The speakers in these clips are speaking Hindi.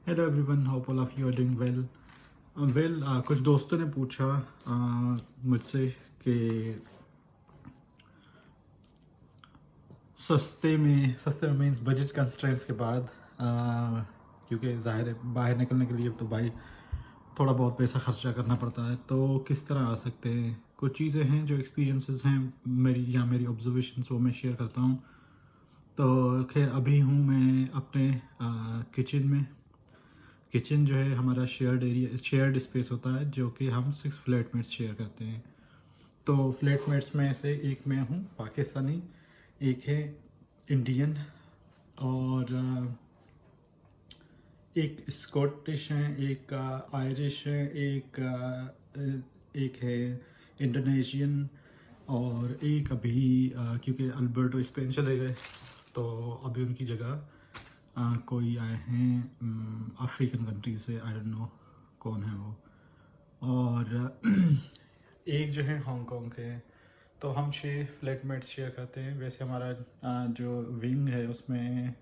Hello everyone, hope all of you are doing well. कुछ दोस्तों ने पूछा मुझसे कि सस्ते में मीन्स बजट कंस्ट्रेंट्स के बाद क्योंकि ज़ाहिर है बाहर निकलने के लिए तो भाई थोड़ा बहुत पैसा खर्चा करना पड़ता है, तो किस तरह आ सकते हैं। कुछ चीज़ें हैं जो एक्सपीरियंसेस हैं मेरी या मेरी ऑब्जर्वेशंस, वो मैं शेयर करता हूँ। तो खैर अभी हूँ मैं अपने किचन में। किचन जो है हमारा शेयर्ड स्पेस होता है, जो कि हम 6 फ्लैटमेट्स शेयर करते हैं। तो फ्लैटमेट्स में से एक मैं हूँ पाकिस्तानी, एक है इंडियन, और एक स्कॉटिश है, एक आयरिश है, एक है इंडोनेशियन, और एक अभी क्योंकि अल्बर्टो स्पेन चले गए तो अभी उनकी जगह कोई आए हैं अफ्रीकन कंट्री से, आई डोंट नो कौन है वो। और एक जो है हांगकांग के हैं। तो हम 6 फ्लैटमेट्स शेयर करते हैं। वैसे हमारा जो विंग है उसमें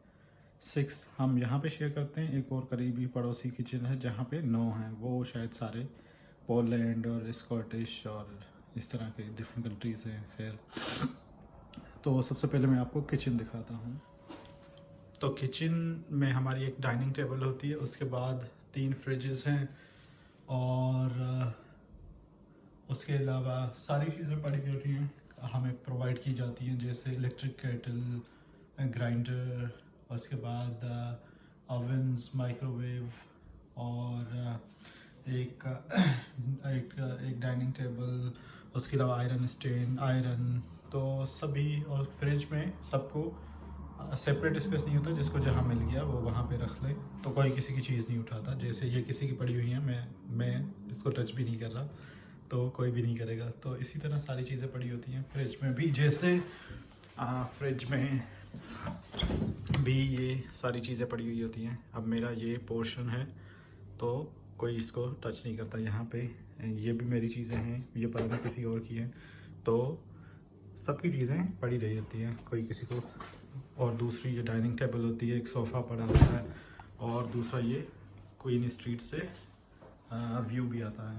6 हम यहाँ पे शेयर करते हैं। एक और करीबी पड़ोसी किचन है जहाँ पे 9 हैं, वो शायद सारे पोलैंड और स्कॉटिश और इस तरह के डिफरेंट कंट्रीज़ हैं। खैर, तो सबसे पहले मैं आपको किचन दिखाता हूँ। तो किचन में हमारी एक डाइनिंग टेबल होती है, उसके बाद 3 फ्रिजेस हैं, और उसके अलावा सारी चीज़ें पड़ी होती हैं हमें प्रोवाइड की जाती हैं, जैसे इलेक्ट्रिक केटल, ग्राइंडर, उसके बाद ओवन्स, माइक्रोवेव, और एक एक डाइनिंग टेबल, उसके अलावा आयरन स्टैंड, आयरन, तो सभी। और फ्रिज में सबको सेपरेट स्पेस नहीं होता, जिसको जहाँ मिल गया वो वहाँ पे रख ले, तो कोई किसी की चीज़ नहीं उठाता। जैसे ये किसी की पड़ी हुई है, मैं इसको टच भी नहीं कर रहा, तो कोई भी नहीं करेगा। तो इसी तरह सारी चीज़ें पड़ी होती हैं फ्रिज में भी। जैसे फ्रिज में भी ये सारी चीज़ें पड़ी हुई होती हैं। अब मेरा ये पोर्शन है तो कोई इसको टच नहीं करता। यहाँ पे ये भी मेरी चीज़ें हैं, ये पता किसी और की हैं, तो सबकी चीज़ें पड़ी रही होती हैं, कोई किसी को। और दूसरी ये डाइनिंग टेबल होती है, एक सोफ़ा पड़ा होता है, और दूसरा ये क्वीन स्ट्रीट से व्यू भी आता है।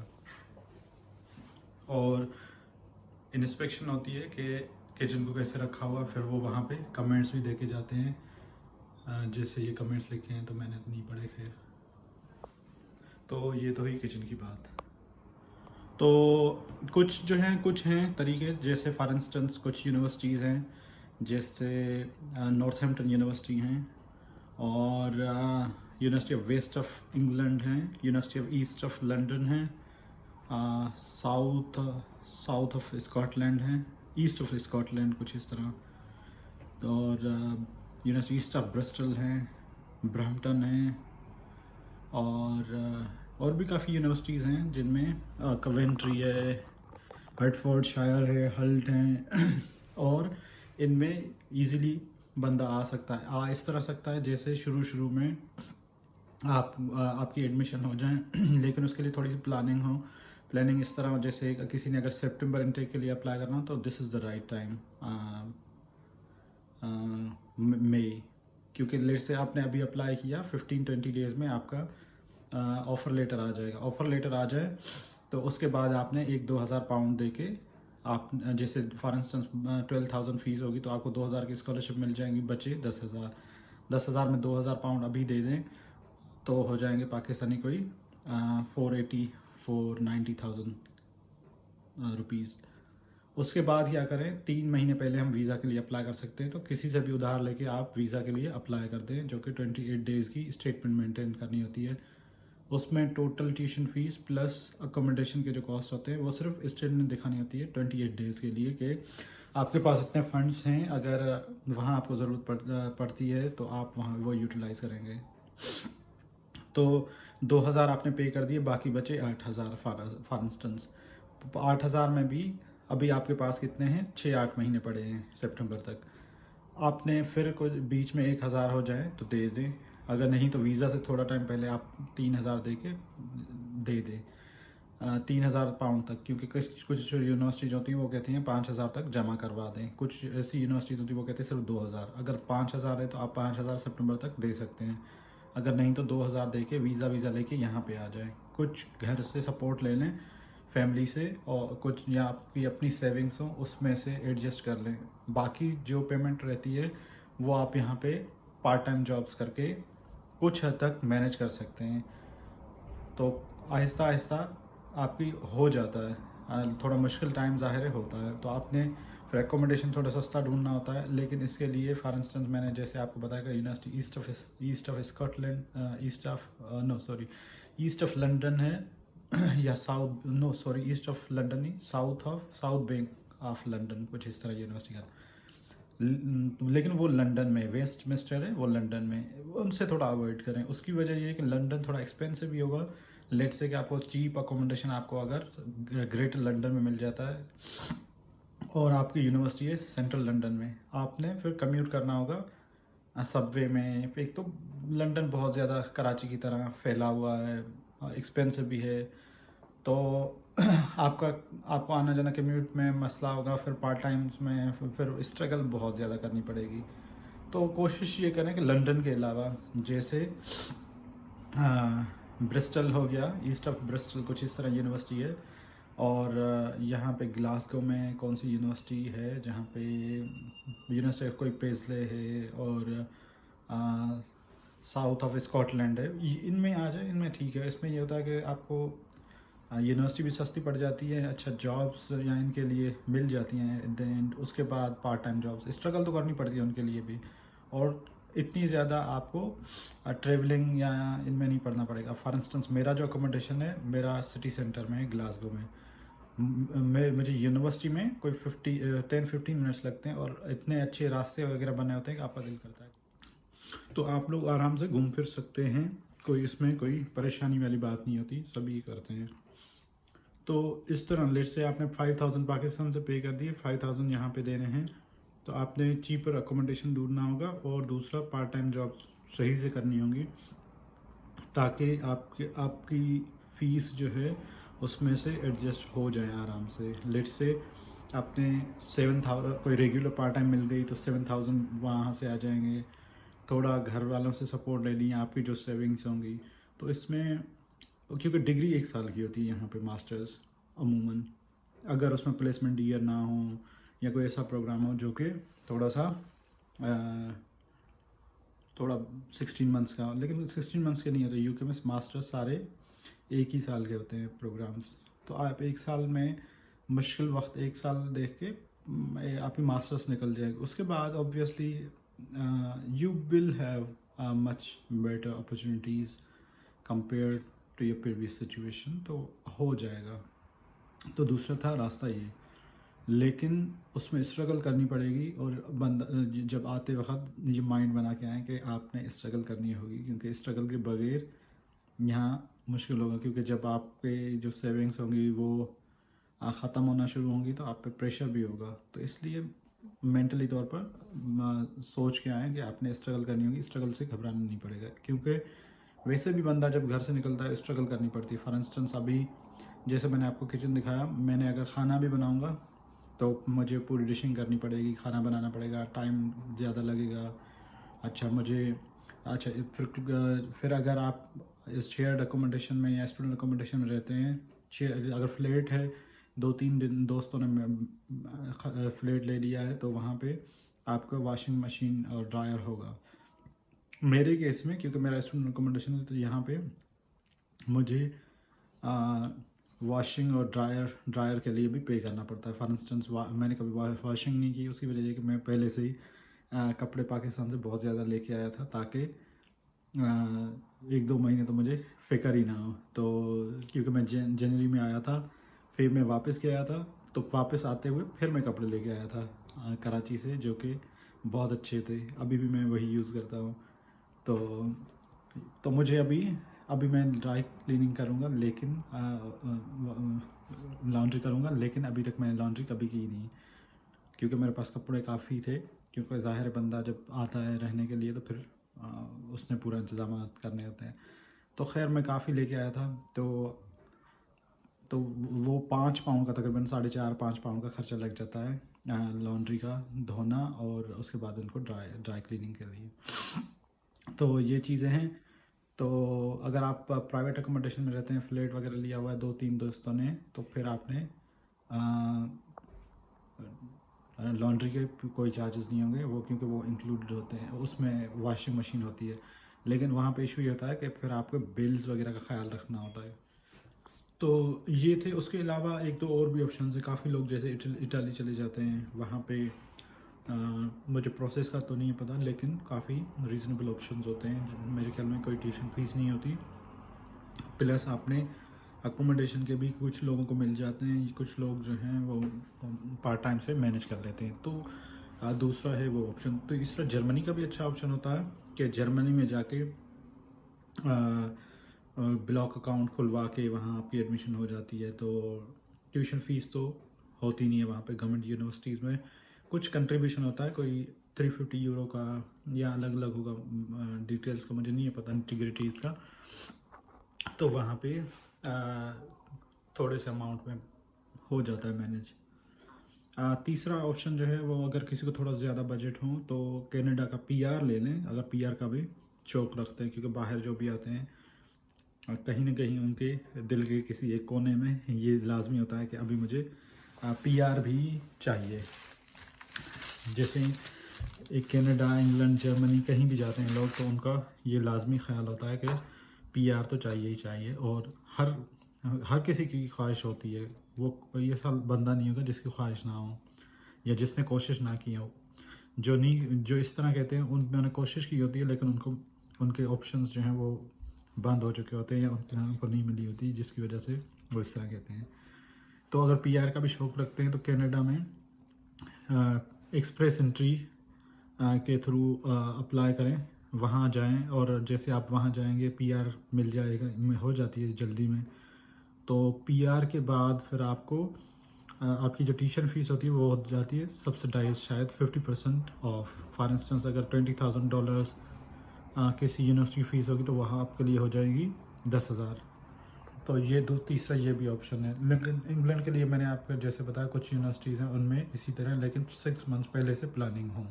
और इंस्पेक्शन होती है कि किचन को कैसे रखा हुआ, फिर वो वहाँ पे कमेंट्स भी दे के जाते हैं। जैसे ये कमेंट्स लिखे हैं तो मैंने नहीं पढ़े, खैर। तो ये तो ही किचन की बात। तो कुछ हैं तरीके, जैसे फॉर इंस्टेंस कुछ यूनिवर्सिटीज़ हैं, जैसे नॉर्थहैम्पटन यूनिवर्सिटी हैं, और university of west of England हैं, university of east of London हैं, साउथ साउथ ऑफ स्कॉटलैंड हैं, ईस्ट ऑफ स्कॉटलैंड कुछ इस तरह, और यूनिवर्सिटी ईस्ट ऑफ ब्रिस्टल हैं, ब्रैम्पटन हैं, और भी काफ़ी यूनिवर्सिटीज़ हैं जिनमें कवेंट्री है, हर्टफोर्डशायर है, हल्ट हैं और इनमें इजीली बंदा आ सकता है, आ इस तरह सकता है जैसे शुरू में आपकी एडमिशन हो जाए लेकिन उसके लिए थोड़ी सी प्लानिंग इस तरह हो, जैसे किसी ने अगर सितंबर इनटेक के लिए अप्लाई करना हो तो this is the right time, May. क्योंकि लेट से आपने अभी अप्लाई किया, 15-20 डेज़ में आपका ऑफ़र लेटर आ जाएगा। ऑफ़र लेटर आ जाए तो उसके बाद आपने 1-2 हज़ार पाउंड दे के, आप जैसे फॉर इंस्टेंस 12,000 फीस होगी तो आपको 2,000 की स्कॉलरशिप मिल जाएंगी, बचे 10,000। 10,000 में 2,000 पाउंड अभी दे दें तो हो जाएंगे पाकिस्तानी कोई 480-490,000 रुपीज़। उसके बाद क्या करें, 3 महीने पहले हम वीज़ा के लिए अप्लाई कर सकते हैं। तो किसी से भी उधार लेके आप वीज़ा के लिए अप्लाई करते हैं, जो कि 28 डेज़ की स्टेटमेंट मेंटेन करनी होती है। उसमें total tuition fees plus accommodation के जो कॉस्ट होते हैं वो सिर्फ स्टेटमेंट दिखानी होती है 28 डेज़ के लिए, कि आपके पास इतने फंड्स हैं, अगर वहाँ आपको ज़रूरत पड़ती है तो आप वहाँ वो यूटिलाइज़ करेंगे। तो 2,000 आपने पे कर दिए, बाकी बचे 8,000 फॉर इंस्टेंस। 8,000 में भी अभी आपके पास कितने हैं, 6-8 महीने पड़े हैं सितंबर तक। आपने फिर कुछ बीच में 1,000 हो जाए तो दे दें, अगर नहीं तो वीज़ा से थोड़ा टाइम पहले आप 3,000 दे के दे दें, 3,000 पाउंड तक। क्योंकि कुछ कुछ यूनिवर्सिटीज होती हैं वो कहती हैं 5,000 तक जमा करवा दें, कुछ ऐसी यूनिवर्सिटीज होती हैं वो कहती हैं सिर्फ 2,000। अगर 5,000 है तो आप 5,000 सितंबर तक दे सकते हैं। अगर नहीं तो 2000 दे के वीज़ा लेके यहाँ पे आ जाएं। कुछ घर से सपोर्ट ले लें, फैमिली से, और कुछ या आपकी अपनी सेविंग्स हो उसमें से एडजस्ट कर लें। बाकी जो पेमेंट रहती है वो आप यहाँ पे पार्ट टाइम जॉब्स करके कुछ हद तक मैनेज कर सकते हैं। तो आहिस्ता आहिस्ता आपकी हो जाता है। थोड़ा मुश्किल टाइम ज़ाहिर है होता है, तो आपने फिर एकोमोडेशन थोड़ा सस्ता ढूंढना होता है। लेकिन इसके लिए फॉर इंस्टेंस मैंने जैसे आपको बताया कि university east of Scotland, east of London है या ईस्ट ऑफ लंदन नहीं, साउथ बैंक ऑफ लंदन, कुछ इस तरह यूनिवर्सिटी का। लेकिन वो लंदन में, वेस्टमिंस्टर है वो लंदन में, उनसे थोड़ा अवॉइड करें। उसकी वजह ये है कि लंदन थोड़ा एक्सपेंसिव भी होगा। लेट से कि आपको चीप अकोमोडेशन आपको अगर ग्रेटर लंदन में मिल जाता है और आपकी यूनिवर्सिटी है सेंट्रल लंदन में, आपने फिर कम्यूट करना होगा सबवे में। एक तो लंदन बहुत ज़्यादा कराची की तरह फैला हुआ है, एक्सपेंसिव भी है, तो आपको आना जाना कम्यूट में मसला होगा। फिर पार्ट टाइम्स में फिर स्ट्रगल बहुत ज़्यादा करनी पड़ेगी। तो कोशिश ये करें कि लंदन के अलावा जैसे ब्रिस्टल हो गया, ईस्ट ऑफ ब्रिस्टल कुछ इस तरह यूनिवर्सिटी है। और यहाँ पे ग्लासगो में कौन सी यूनिवर्सिटी है जहाँ पे यूनिवर्सिटी कोई पेस्ले है, और साउथ ऑफ स्कॉटलैंड है, इनमें आ जाए, इनमें ठीक है। इसमें ये होता है कि आपको यूनिवर्सिटी भी सस्ती पड़ जाती है, अच्छा जॉब्स यहाँ इनके लिए मिल जाती हैं एट द एंड। उसके बाद पार्ट टाइम जॉब्स, स्ट्रगल तो करनी पड़ती है उनके लिए भी, और इतनी ज़्यादा आपको ट्रेवलिंग या इनमें नहीं पड़ना पड़ेगा। फॉर इंस्टेंस मेरा जो अकोमोडेशन है मेरा सिटी सेंटर में है ग्लासगो में, मुझे यूनिवर्सिटी में कोई 10-15 मिनट्स लगते हैं, और इतने अच्छे रास्ते वगैरह बने होते हैं कि आपका दिल करता है। तो आप लोग आराम से घूम फिर सकते हैं, कोई इसमें कोई परेशानी वाली बात नहीं होती, सभी करते हैं। तो इस तरह लेट से आपने 5000 पाकिस्तान से पे कर दिए, 5000 यहाँ पे देने हैं, तो आपने चीपर अकोमोडेशन ढूंढना होगा, और दूसरा पार्ट टाइम जॉब सही से करनी होगी, ताकि आपकी फ़ीस जो है उसमें से एडजस्ट हो जाए आराम से। लेट से आपने 7000 कोई रेगुलर पार्ट टाइम मिल गई तो 7000 वहाँ से आ जाएंगे। थोड़ा घर वालों से सपोर्ट ले ली, आपकी जो सेविंग्स होंगी, तो इसमें क्योंकि डिग्री 1 साल की होती है यहाँ पे मास्टर्स अमूमन, अगर उसमें प्लेसमेंट ईयर ना हो या कोई ऐसा प्रोग्राम हो जो कि थोड़ा 16 मंथ्स का, लेकिन 16 मंथ्स के नहीं होते यूके में मास्टर्स, सारे 1 ही साल के होते हैं प्रोग्राम्स। तो आप 1 साल में मुश्किल वक्त 1 साल देख के आपकी मास्टर्स निकल जाएगी। उसके बाद obviously you will have much better opportunities compare to your previous situation, तो हो जाएगा। तो दूसरा था रास्ता ये, लेकिन उसमें स्ट्रगल करनी पड़ेगी, और बंदा जब आते वक्त ये माइंड बना के आए कि आपने स्ट्रगल करनी होगी, क्योंकि स्ट्रगल के बगैर यहाँ मुश्किल होगा। क्योंकि जब आपके जो सेविंग्स होंगी वो ख़त्म होना शुरू होंगी तो आप पे प्रेशर भी होगा। तो इसलिए मेंटली तौर पर सोच के आए कि आपने स्ट्रगल करनी होगी, स्ट्रगल से घबराना नहीं पड़ेगा। क्योंकि वैसे भी बंदा जब घर से निकलता है स्ट्रगल करनी पड़ती है। फॉर इंस्टेंस अभी जैसे मैंने आपको किचन दिखाया, मैंने अगर खाना भी बनाऊंगा तो मुझे पूरी डिशिंग करनी पड़ेगी, खाना बनाना पड़ेगा, टाइम ज़्यादा लगेगा। अच्छा फिर अगर आप इस शेयर्ड अकोमोडेशन में या स्टूडेंट अकोमोडेशन में रहते हैं, अगर फ्लैट है, 2-3 दिन दोस्तों ने फ्लैट ले लिया है, तो वहाँ पे आपका वॉशिंग मशीन और ड्रायर होगा। मेरे केस में क्योंकि मेरा स्टूडेंट अकोमोडेशन है, तो यहाँ पे मुझे वॉशिंग और ड्रायर के लिए भी पे करना पड़ता है। फॉर इंस्टेंस मैंने कभी वॉशिंग नहीं की, उसकी वजह है कि मैं पहले से ही कपड़े पाकिस्तान से बहुत ज़्यादा लेके आया था, ताकि 1-2 महीने तो मुझे फ़िक्र ही ना हो। तो क्योंकि मैं जनवरी में आया था, फिर मैं वापस गया था, तो वापस आते हुए फिर मैं कपड़े लेके आया था कराची से, जो कि बहुत अच्छे थे, अभी भी मैं वही यूज़ करता हूँ। तो मुझे अभी मैं ड्राई क्लीनिंग करूँगा, लेकिन लॉन्ड्री करूँगा, लेकिन अभी तक मैंने लॉन्ड्री कभी की नहीं, क्योंकि मेरे पास कपड़े काफ़ी थे। क्योंकि ज़ाहिर बंदा जब आता है रहने के लिए तो फिर उसने पूरा इंतज़ाम करने होते हैं। तो खैर मैं काफ़ी लेके आया था, तो वो 5 पाउंड का, तकरीबन 4.5-5 पाउंड का खर्चा लग जाता है लॉन्ड्री का, धोना और उसके बाद उनको ड्राई क्लीनिंग के लिए। तो ये चीज़ें हैं। तो अगर आप प्राइवेट अकोमोडेशन में रहते हैं, फ्लैट वगैरह लिया हुआ है 2-3 दोस्तों ने, तो फिर आपने लॉन्ड्री के कोई चार्जेस नहीं होंगे वो, क्योंकि वो इंक्लूडेड होते हैं, उसमें वॉशिंग मशीन होती है। लेकिन वहाँ पे इशू ये होता है कि फिर आपको बिल्स वगैरह का ख्याल रखना होता है। तो ये थे। उसके अलावा एक तो और भी ऑप्शन है। काफ़ी लोग जैसे इटाली चले जाते हैं, वहाँ पे मुझे प्रोसेस का तो नहीं पता, लेकिन काफ़ी रीज़नेबल ऑप्शंस होते हैं। मेरे ख्याल में कोई ट्यूशन फीस नहीं होती, प्लस आपने अकोमोडेशन के भी कुछ लोगों को मिल जाते हैं, कुछ लोग जो हैं वो पार्ट टाइम से मैनेज कर लेते हैं। तो दूसरा है वो ऑप्शन। तो इस तरह जर्मनी का भी अच्छा ऑप्शन होता है कि जर्मनी में जाके ब्लॉक अकाउंट खुलवा के वहाँ आपकी एडमिशन हो जाती है। तो ट्यूशन फ़ीस तो होती नहीं है वहाँ पे। गवर्नमेंट यूनिवर्सिटीज़ में कुछ कंट्रीब्यूशन होता है, कोई 350 यूरो का, या अलग अलग होगा, डिटेल्स का मुझे नहीं है पता, इंटीग्रिटीज़ का। तो वहाँ पे थोड़े से अमाउंट में हो जाता है मैनेज। तीसरा ऑप्शन जो है वो, अगर किसी को थोड़ा ज़्यादा बजट हो तो कनाडा का पीआर ले लें, अगर पीआर का भी शौक़ रखते हैं, क्योंकि बाहर जो भी आते हैं कहीं ना कहीं उनके दिल के किसी एक कोने में ये लाजमी होता है कि अभी मुझे पीआर भी चाहिए। जैसे एक कनाडा, इंग्लैंड, जर्मनी कहीं भी जाते हैं लोग, तो उनका ये लाजमी ख्याल होता है कि पीआर तो चाहिए ही चाहिए। और हर किसी की ख्वाहिश होती है, वो कोई ऐसा बंदा नहीं होगा जिसकी ख्वाहिश ना हो या जिसने कोशिश ना की हो। जो इस तरह कहते हैं उन्होंने कोशिश की होती है, लेकिन उनको उनके ऑप्शंस जो हैं वो बंद हो चुके होते हैं या उनको नहीं मिली होती, जिसकी वजह से वो इस तरह कहते हैं। तो अगर पीआर का भी शौक़ रखते हैं तो कनाडा में एक्सप्रेस एंट्री के थ्रू अप्लाई करें, वहाँ जाएं, और जैसे आप वहाँ जाएंगे पीआर मिल जाएगा, हो जाती है जल्दी में। तो पीआर के बाद फिर आपको आपकी जो ट्यूशन फ़ीस होती है वो हो जाती है सब्सिडाइज, शायद 50% ऑफ। फॉर इंस्टेंस अगर $20,000 किसी यूनिवर्सिटी फ़ीस होगी तो वहाँ आपके लिए हो जाएगी 10,000। तो ये तीसरा ये भी ऑप्शन है। लेकिन इंग्लैंड के लिए मैंने आपको जैसे बताया कुछ यूनिवर्सिटीज़ हैं उनमें इसी तरह, लेकिन 6 मंथ्स पहले से प्लानिंग हो।